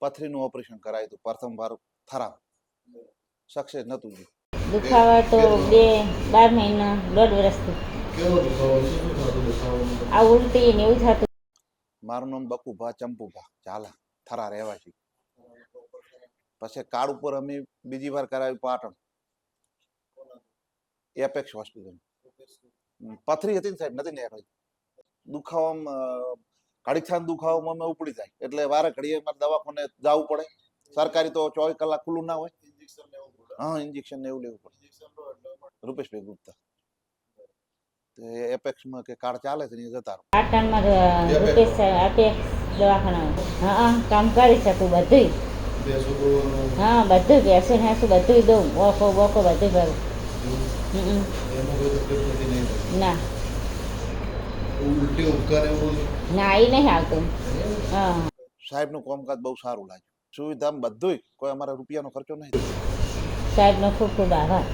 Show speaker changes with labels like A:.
A: પથરીનું operation કરાયું હતું પ્રથમ વાર થરામ, સક્સેસ નહોતું ગયું.
B: દુખાવા તો 12 મહિના 1.5 વર્ષથી.
C: કેવો દુખાવો છે? શું થતું દુખાવામાં?
B: આ ઉલટી ને એવું થતું.
A: મારું નામ બકુભા ચંપુભા ઝાલા, થરા રહેવાસી. પછી કાર્ડ ઉપર અમે બીજી વાર કરાવ્યું પાટણ એપેક્સ હોસ્પિટલ. પથરી હતી ને સાહેબ, નથી નીકળી. દુખાવામાં ઘડીક ખાન દુખાવામાં અમે ઉપડી જાય એટલે વારે ઘડીએ મારે દવાખાને જવું પડે. સરકારી તો 24 કલાક ખુલ્લું ના હોય. હા, ઇન્જેક્શન ને એવું લેવું પડે. રૂપેશભાઈ ગુપ્તા એપેક્સમાં કે કાર્ડ ચાલે છે ને એ જતા રહો.
B: પાટણમાં રૂપેશ અટેક્સ દવાખાના. હા, કામ કરી શકું બધું. હા, બધું બેસું હાસું બધું દઉં. ઓકો બોકો બધું કરું. ના
C: ઉલટી ઉપકાર એવું
B: ના, એ નહીં આવતું. હા,
A: સાહેબનું કામકાજ બહુ સારું લાગ્યું. સુવિધા બધું, કોઈ અમારા રૂપિયાનો ખર્ચો નહીં.
B: સાહેબનો ખૂબ ખૂબ આભાર.